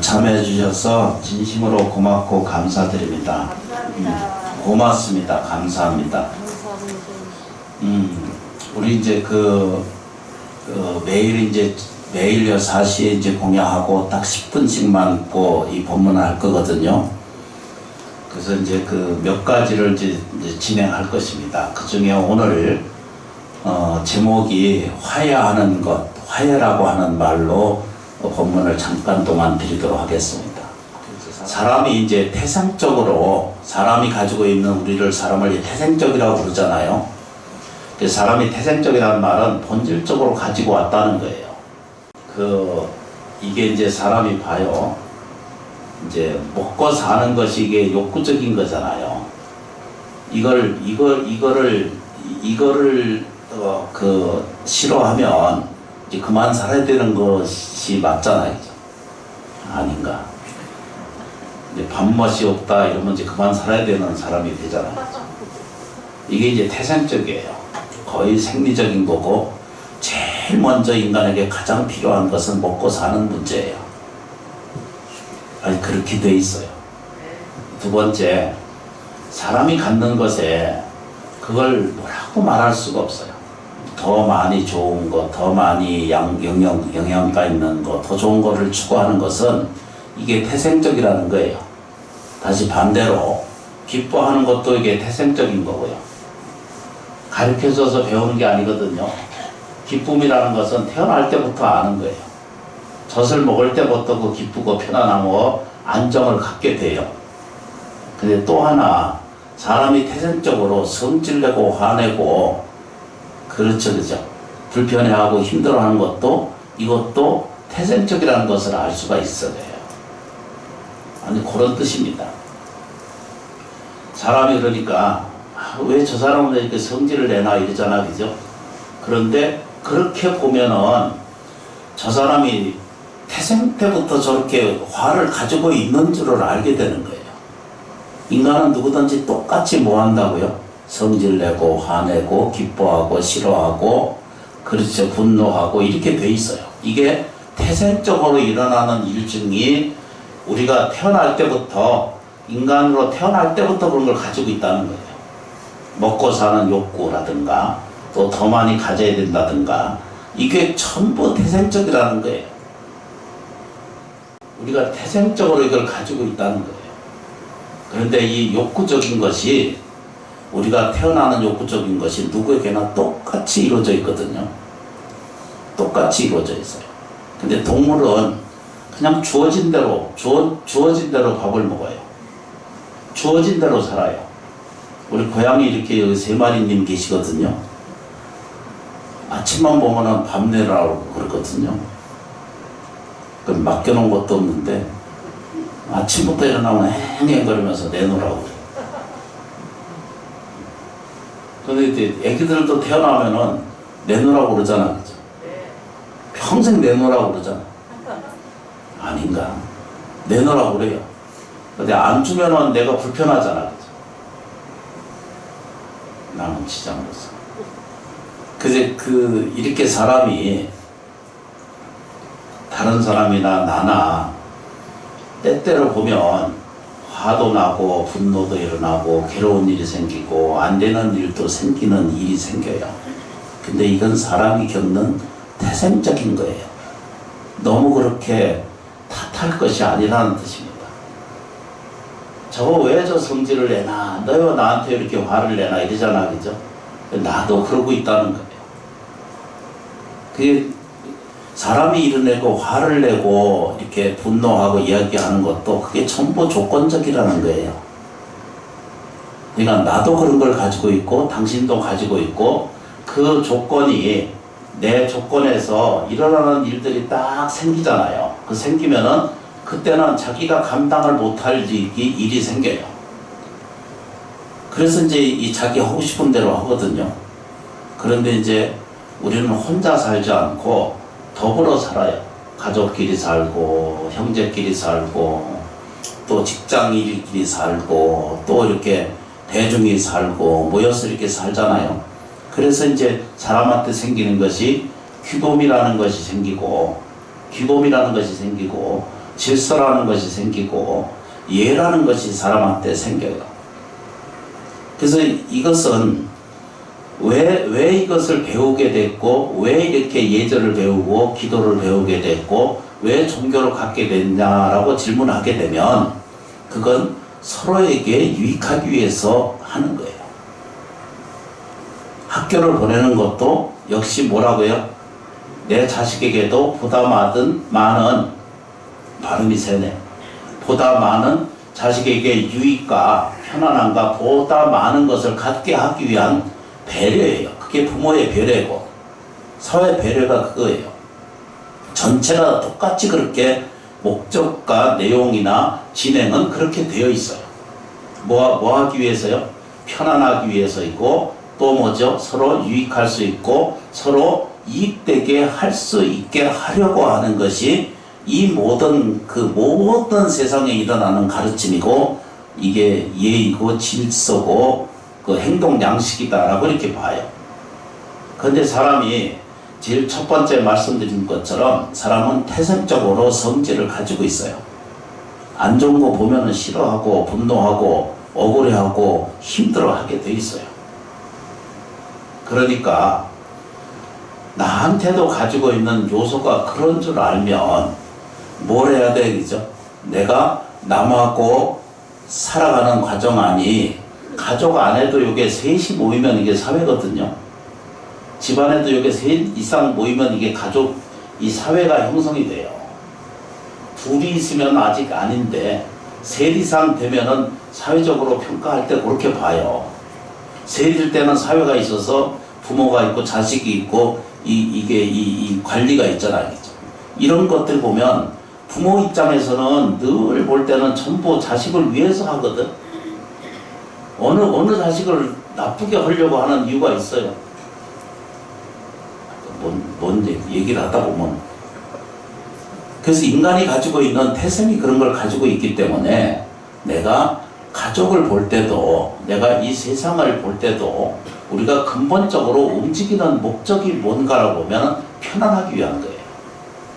참여해 주셔서 진심으로 고맙고 감사드립니다. 고맙습니다. 감사합니다. 우리 이제 매일 4시에 이제 공양하고 딱 10분씩만 이 법문을 할 거거든요. 그래서 이제 몇 가지를 이제 진행할 것입니다. 그 중에 오늘 제목이 화해하는 것, 화해라고 하는 말로 법문을 잠깐 동안 드리도록 하겠습니다. 사람이 이제 태생적으로 사람이 가지고 있는 사람을 태생적이라고 부르잖아요. 사람이 태생적이라는 말은 본질적으로 가지고 왔다는 거예요. 이게 이제 사람이 봐요. 이제 먹고 사는 것이 이게 욕구적인 거잖아요. 이거를 싫어하면 이제 그만 살아야 되는 것이 맞잖아요. 아닌가? 이제 밥맛이 없다 이러면 이제 그만 살아야 되는 사람이 되잖아요. 이게 이제 태생적이에요. 거의 생리적인 거고, 제일 먼저 인간에게 가장 필요한 것은 먹고 사는 문제예요. 아니, 그렇게 돼 있어요. 두 번째, 사람이 갖는 것에 그걸 뭐라고 말할 수가 없어요. 더 많이 좋은 것, 더 많이 영양가 있는 것, 더 좋은 거를 추구하는 것은 이게 태생적이라는 거예요. 다시 반대로 기뻐하는 것도 이게 태생적인 거고요. 가르쳐줘서 배우는 게 아니거든요. 기쁨이라는 것은 태어날 때부터 아는 거예요. 젖을 먹을 때부터 기쁘고 편안하고 안정을 갖게 돼요. 근데 또 하나, 사람이 태생적으로 성질내고 화내고 그렇죠. 불편해하고 힘들어하는 것도 이것도 태생적이라는 것을 알 수가 있어야 돼요. 아니, 그런 뜻입니다. 사람이 그러니까 왜 저 사람은 이렇게 성질을 내나 이러잖아, 그죠? 그런데 그렇게 보면은 저 사람이 태생 때부터 저렇게 화를 가지고 있는 줄을 알게 되는 거예요. 인간은 누구든지 똑같이 뭐 한다고요? 성질내고 화내고 기뻐하고 싫어하고 그렇죠, 분노하고 이렇게 돼 있어요. 이게 태생적으로 일어나는 일중이 우리가 태어날 때부터, 인간으로 태어날 때부터 그런 걸 가지고 있다는 거예요. 먹고 사는 욕구라든가 또 더 많이 가져야 된다든가 이게 전부 태생적이라는 거예요. 우리가 태생적으로 이걸 가지고 있다는 거예요. 그런데 이 욕구적인 것이, 우리가 태어나는 욕구적인 것이 누구에게나 똑같이 이루어져 있거든요. 똑같이 이루어져 있어요. 근데 동물은 그냥 주어진 대로 밥을 먹어요. 주어진 대로 살아요. 우리 고양이 이렇게 여기 3마리님 계시거든요. 아침만 보면은 밥 내라고 그러거든요. 그럼 맡겨놓은 것도 없는데 아침부터 일어나면 행행거리면서 내놓으라고 그래요. 근데 이제 애기들도 태어나면은 내놓으라고 그러잖아, 그죠? 평생 내놓으라고 그러잖아. 아닌가? 내놓으라고 그래요. 근데 안 주면은 내가 불편하잖아, 그죠? 나는 지장으로서. 그제 이렇게 사람이, 다른 사람이나 나나 때때로 보면 화도 나고 분노도 일어나고 괴로운 일이 생기고 안 되는 일도 생기는 일이 생겨요. 근데 이건 사람이 겪는 태생적인 거예요. 너무 그렇게 탓할 것이 아니라는 뜻입니다. 저거 왜 저 성질을 내나, 너 왜 나한테 이렇게 화를 내나 이러잖아, 그죠? 나도 그러고 있다는 거예요. 그게 사람이 일어내고 화를 내고 이렇게 분노하고 이야기하는 것도 그게 전부 조건적이라는 거예요. 그러니까 나도 그런 걸 가지고 있고 당신도 가지고 있고, 그 조건이, 내 조건에서 일어나는 일들이 딱 생기잖아요. 그 생기면은 그때는 자기가 감당을 못할 일이 생겨요. 그래서 이제 이 자기 하고 싶은 대로 하거든요. 그런데 이제 우리는 혼자 살지 않고 더불어 살아요. 가족끼리 살고, 형제끼리 살고, 또 직장인끼리 살고, 또 이렇게 대중이 살고, 모여서 이렇게 살잖아요. 그래서 이제 사람한테 생기는 것이 귀곰이라는 것이 생기고, 질서라는 것이 생기고 예라는 것이 사람한테 생겨요. 그래서 이것은 왜 이것을 배우게 됐고, 왜 이렇게 예절을 배우고 기도를 배우게 됐고, 왜 종교를 갖게 됐냐라고 질문하게 되면 그건 서로에게 유익하기 위해서 하는 거예요. 학교를 보내는 것도 역시 뭐라고요? 내 자식에게도 보다 많은 발음이 세네. 보다 많은 자식에게 유익과 편안함과 보다 많은 것을 갖게 하기 위한 배려예요. 그게 부모의 배려고 사회 배려가 그거예요. 전체가 똑같이 그렇게 목적과 내용이나 진행은 그렇게 되어 있어요. 뭐 하기 위해서요? 편안하기 위해서이고, 또 뭐죠? 서로 유익할 수 있고 서로 이익되게 할 수 있게 하려고 하는 것이 이 모든 세상에 일어나는 가르침이고, 이게 예의고 질서고 그 행동 양식이다라고 이렇게 봐요. 그런데 사람이 제일 첫 번째 말씀드린 것처럼 사람은 태생적으로 성질을 가지고 있어요. 안 좋은 거 보면은 싫어하고 분노하고 억울해하고 힘들어하게 돼 있어요. 그러니까 나한테도 가지고 있는 요소가 그런 줄 알면 뭘 해야 되겠죠? 내가 남하고 살아가는 과정 안이 가족 안에도 이게 셋이 모이면 이게 사회거든요. 집안에도 이게 셋 이상 모이면 이게 가족, 이 사회가 형성이 돼요. 둘이 있으면 아직 아닌데 셋 이상 되면은 사회적으로 평가할 때 그렇게 봐요. 셋일 때는 사회가 있어서 부모가 있고 자식이 있고 이 관리가 있잖아요. 이런 것들 보면 부모 입장에서는 늘 볼 때는 전부 자식을 위해서 하거든. 어느 자식을 나쁘게 하려고 하는 이유가 있어요. 뭔 얘기를 하다 보면. 그래서 인간이 가지고 있는 태생이 그런 걸 가지고 있기 때문에 내가 가족을 볼 때도, 내가 이 세상을 볼 때도 우리가 근본적으로 움직이는 목적이 뭔가라고 보면 편안하기 위한 거예요.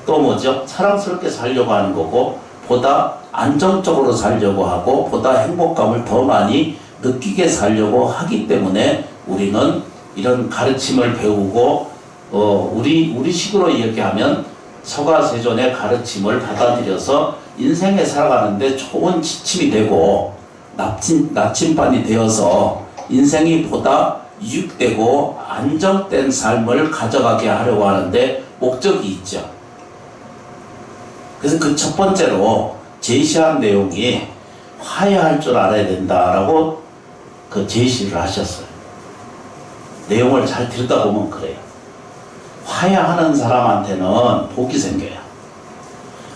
또 뭐죠? 사랑스럽게 살려고 하는 거고, 보다 안정적으로 살려고 하고, 보다 행복감을 더 많이 느끼게 살려고 하기 때문에 우리는 이런 가르침을 배우고, 우리 식으로 이야기하면 서가세존의 가르침을 받아들여서 인생에 살아가는데 좋은 지침이 되고, 나침반이 되어서 인생이 보다 유익되고 안정된 삶을 가져가게 하려고 하는데 목적이 있죠. 그래서 그 첫 번째로 제시한 내용이 화해할 줄 알아야 된다라고 그 제시를 하셨어요. 내용을 잘 들여다보면 그래요. 화해하는 사람한테는 복이 생겨요.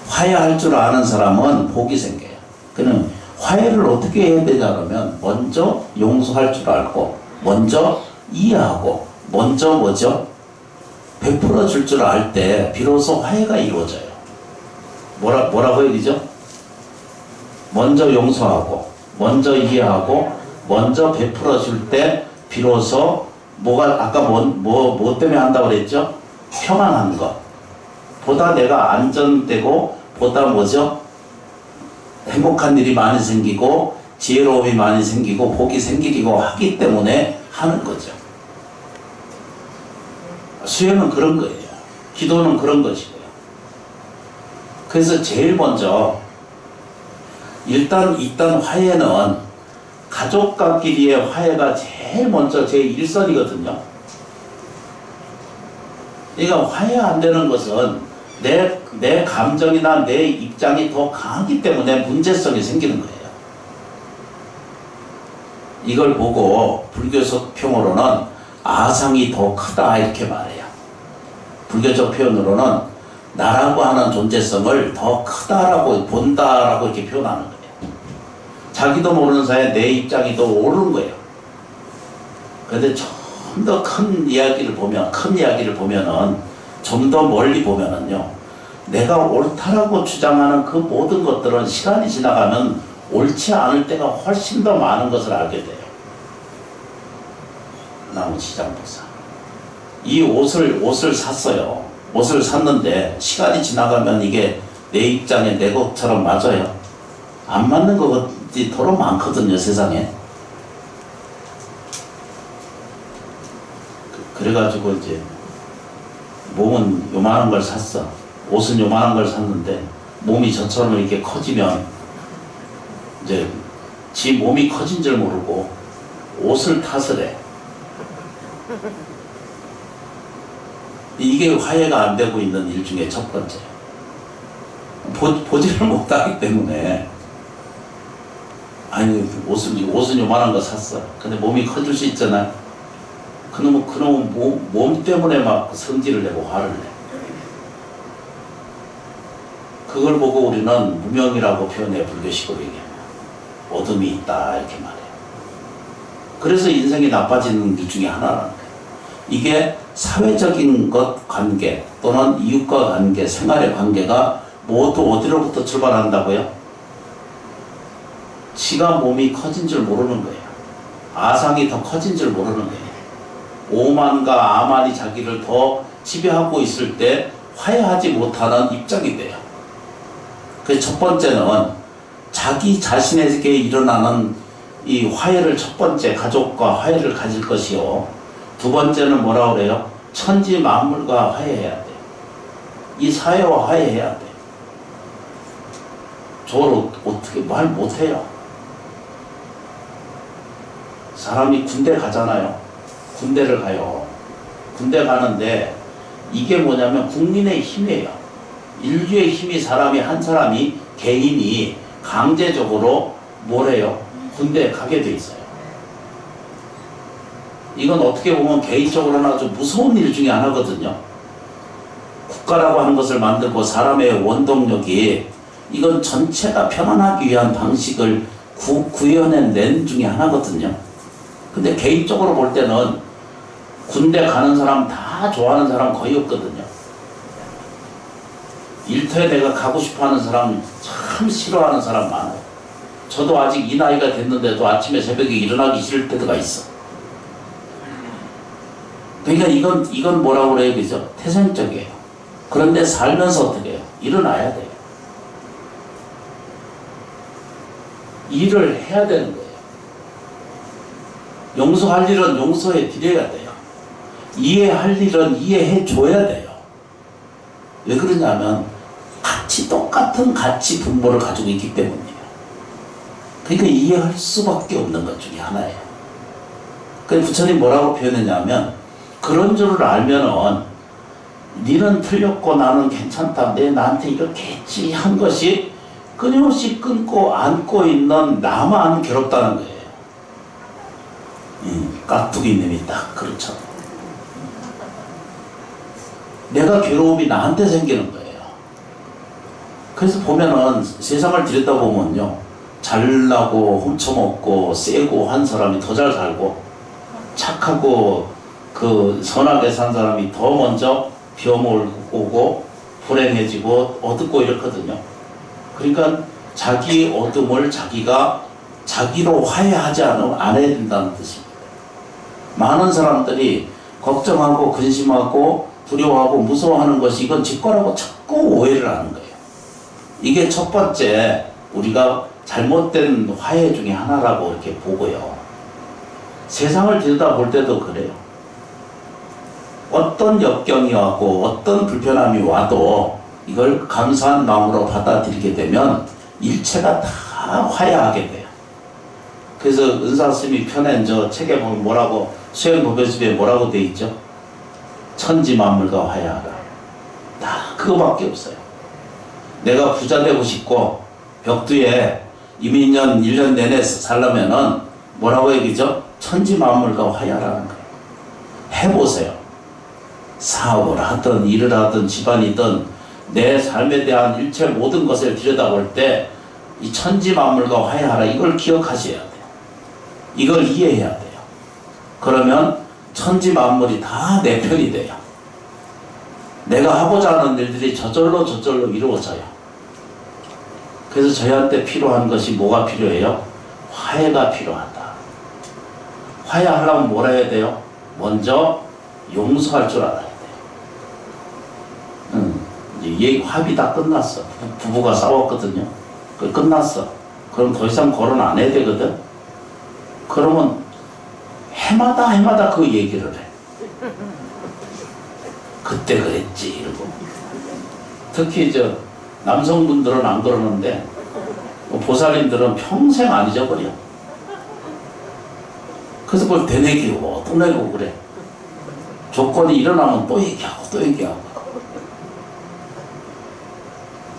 화해할 줄 아는 사람은 복이 생겨요. 그는 화해를 어떻게 해야 되냐 그러면 먼저 용서할 줄 알고, 먼저 이해하고, 먼저 뭐죠? 베풀어 줄 줄 알 때 비로소 화해가 이루어져요. 뭐라고 얘기죠? 먼저 용서하고, 먼저 이해하고, 먼저 베풀어 줄 때 비로소 아까 뭐 때문에 한다고 그랬죠? 평안한 것. 보다 내가 안전되고, 보다 뭐죠? 행복한 일이 많이 생기고, 지혜로움이 많이 생기고, 복이 생기고 하기 때문에 하는 거죠. 수행은 그런 거예요. 기도는 그런 것이고요. 그래서 제일 먼저 일단 화해는 가족과끼리의 화해가 제일 먼저 제1선이거든요. 그러니까 화해 안 되는 것은 내 감정이나 내 입장이 더 강하기 때문에 문제성이 생기는 거예요. 이걸 보고 불교적 평으로는 아상이 더 크다 이렇게 말해요. 불교적 표현으로는 나라고 하는 존재성을 더 크다라고 본다라고 이렇게 표현하는 거예요. 자기도 모르는 사이에 내 입장이 더 오른 거예요. 그런데 좀 더 큰 이야기를 보면은 좀 더 멀리 보면은요, 내가 옳다라고 주장하는 그 모든 것들은 시간이 지나가면 옳지 않을 때가 훨씬 더 많은 것을 알게 돼요. 나무시장보사. 이 옷을 샀어요. 옷을 샀는데 시간이 지나가면 이게 내 입장에 내 것처럼 맞아요? 안 맞는 것이 더러 많거든요, 세상에. 그래가지고 이제 몸은 요만한 걸 샀어. 옷은 요만한 걸 샀는데 몸이 저처럼 이렇게 커지면 이제 지 몸이 커진 줄 모르고 옷을 탓을 해. 이게 화해가 안 되고 있는 일 중에 첫 번째. 보지를 못하기 때문에. 아니, 옷은 요만한 거 샀어. 근데 몸이 커질 수 있잖아. 그놈은 몸 때문에 막 성질을 내고 화를 내. 그걸 보고 우리는 무명이라고 표현해, 불교식으로 얘기하면. 어둠이 있다, 이렇게 말해요. 그래서 인생이 나빠지는 일 중에 하나라는 거예요. 이게 사회적인 것 관계 또는 이웃과 관계, 생활의 관계가 모두 어디로부터 출발한다고요? 지가 몸이 커진 줄 모르는 거예요. 아상이 더 커진 줄 모르는 거예요. 오만과 아만이 자기를 더 지배하고 있을 때 화해하지 못하는 입장이 돼요. 그래서 첫 번째는 자기 자신에게 일어나는 이 화해를 첫 번째 가족과 화해를 가질 것이요. 두 번째는 뭐라 그래요? 천지 만물과 화해해야 돼요. 이 사회와 화해해야 돼요. 저를 어떻게 말 못해요. 사람이 군대 가잖아요. 군대를 가요. 군대 가는데 이게 뭐냐면 국민의 힘이에요. 인류의 힘이 한 사람이 개인이 강제적으로 뭐래요? 군대에 가게 돼 있어요. 이건 어떻게 보면 개인적으로는 아주 무서운 일 중에 하나거든요. 국가라고 하는 것을 만들고 사람의 원동력이 이건 전체가 편안하기 위한 방식을 구현해낸 중에 하나거든요. 근데 개인적으로 볼 때는 군대 가는 사람 다 좋아하는 사람 거의 없거든요. 일터에 내가 가고 싶어 하는 사람 참 싫어하는 사람 많아요. 저도 아직 이 나이가 됐는데도 아침에 새벽에 일어나기 싫을 때가 있어. 그러니까 이건 뭐라고 그래요? 그죠? 태생적이에요. 그런데 살면서 어떻게 해요? 일어나야 돼요. 일을 해야 되는 거예요. 용서할 일은 용서해 드려야 돼요. 이해할 일은 이해해 줘야 돼요. 왜 그러냐면 똑같은 가치 분모를 가지고 있기 때문이에요. 그러니까 이해할 수밖에 없는 것 중에 하나예요. 그래서 부처님 뭐라고 표현했냐면 그런 줄을 알면은 니는 틀렸고 나는 괜찮다. 나한테 이렇게 했지 한 것이 끊임없이 끊고 안고 있는 나만 괴롭다는 거예요. 깍두기님이 딱 그렇죠. 내가 괴로움이 나한테 생기는 거예요. 그래서 보면은 세상을 들여다보면요. 잘나고 훔쳐먹고 세고 한 사람이 더 잘 살고 착하고 선하게 산 사람이 더 먼저 비어오고 불행해지고 어둡고 이렇거든요. 그러니까 자기 어둠을 자기가 자기로 화해하지 않으면 안 해야 된다는 뜻입니다. 많은 사람들이 걱정하고 근심하고 두려워하고 무서워하는 것이 이건 지 거라고 자꾸 오해를 하는 거예요. 이게 첫 번째 우리가 잘못된 화해 중에 하나라고 이렇게 보고요. 세상을 들여다볼 때도 그래요. 어떤 역경이 왔고 어떤 불편함이 와도 이걸 감사한 마음으로 받아들이게 되면 일체가 다 화해하게 돼요. 그래서 은사스님이 펴낸 저 책에 보면 뭐라고 수행법요집에 뭐라고 돼 있죠? 천지 만물과 화해하라. 다 그거밖에 없어요. 내가 부자 되고 싶고 벽두에 이민년 1년 내내 살려면은 뭐라고 얘기죠? 천지 만물과 화해하라는 거예요. 해보세요. 사업을 하든 일을 하든 집안이든 내 삶에 대한 일체 모든 것을 들여다볼 때 이 천지 만물과 화해하라 이걸 기억하셔야 돼요. 이걸 이해해야 돼요. 그러면 천지 만물이 다 내 편이 돼요. 내가 하고자 하는 일들이 저절로 이루어져요. 그래서 저희한테 필요한 것이 뭐가 필요해요? 화해가 필요하다. 화해하려면 뭐라 해야 돼요? 먼저 용서할 줄 알아야 돼요. 이제 얘기 합의 다 끝났어. 부부가 싸웠거든요. 그 끝났어. 그럼 더 이상 거론 안 해야 되거든. 그러면 해마다 그 얘기를 해. 그때 그랬지 이러고. 특히 남성분들은 안 그러는데 보살님들은 평생 안 잊어버려. 그래서 그걸 되뇌기고 또 내고 그래. 조건이 일어나면 또 얘기하고 또 얘기하고.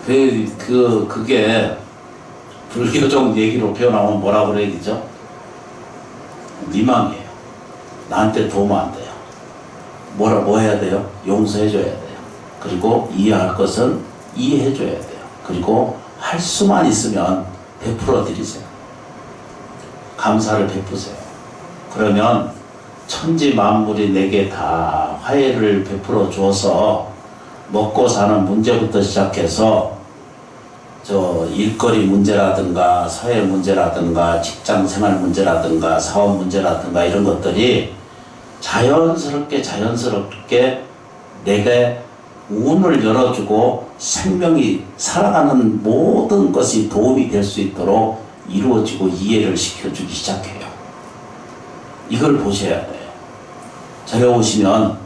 그게 불교적 얘기로 표현하면 뭐라 그래야 되죠? 미망이에요. 나한테 도움 안 돼요. 뭐 해야 돼요? 용서해줘야 돼요. 그리고 이해할 것은 이해해줘야 돼요. 그리고 할 수만 있으면 베풀어 드리세요. 감사를 베푸세요. 그러면 천지 만물이 내게 다 화해를 베풀어 줘서 먹고 사는 문제부터 시작해서 일거리 문제라든가 사회 문제라든가 직장 생활 문제라든가 사업 문제라든가 이런 것들이 자연스럽게 내게 운을 열어주고 생명이 살아가는 모든 것이 도움이 될 수 있도록 이루어지고 이해를 시켜주기 시작해요. 이걸 보셔야 돼요. 저희 오시면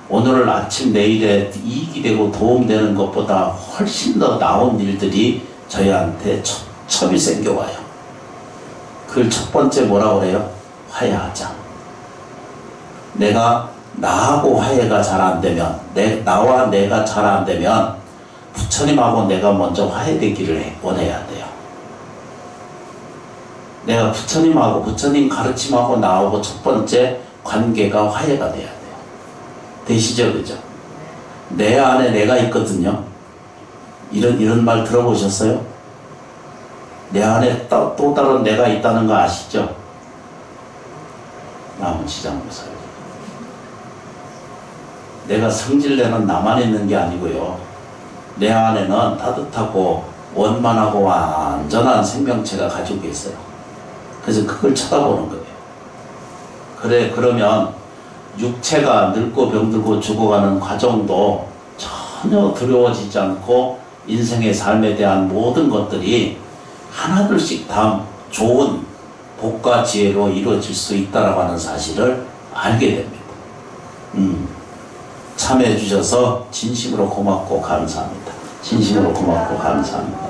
오늘 아침 내일에 이익이 되고 도움되는 것보다 훨씬 더 나은 일들이 저희한테 첩이 생겨와요. 그걸 첫 번째 뭐라고 그래요? 화해하자. 나하고 화해가 잘 안 되면, 나와 내가 잘 안 되면 부처님하고 내가 먼저 화해되기를 원해야 돼요. 내가 부처님하고 부처님 가르침하고 나하고 첫 번째 관계가 화해가 돼야 돼요. 되시죠? 그죠? 내 안에 내가 있거든요. 이런 말 들어보셨어요? 내 안에 또 다른 내가 있다는 거 아시죠? 남은시장보살. 내가 성질내는 나만 있는 게 아니고요. 내 안에는 따뜻하고 원만하고 완전한 생명체가 가지고 있어요. 그래서 그걸 쳐다보는 거예요. 그러면 육체가 늙고 병들고 죽어가는 과정도 전혀 두려워지지 않고 인생의 삶에 대한 모든 것들이 하나둘씩 다 좋은 복과 지혜로 이루어질 수 있다라고 하는 사실을 알게 됩니다. 참여해 주셔서 진심으로 고맙고 감사합니다. 진심으로 고맙고 감사합니다.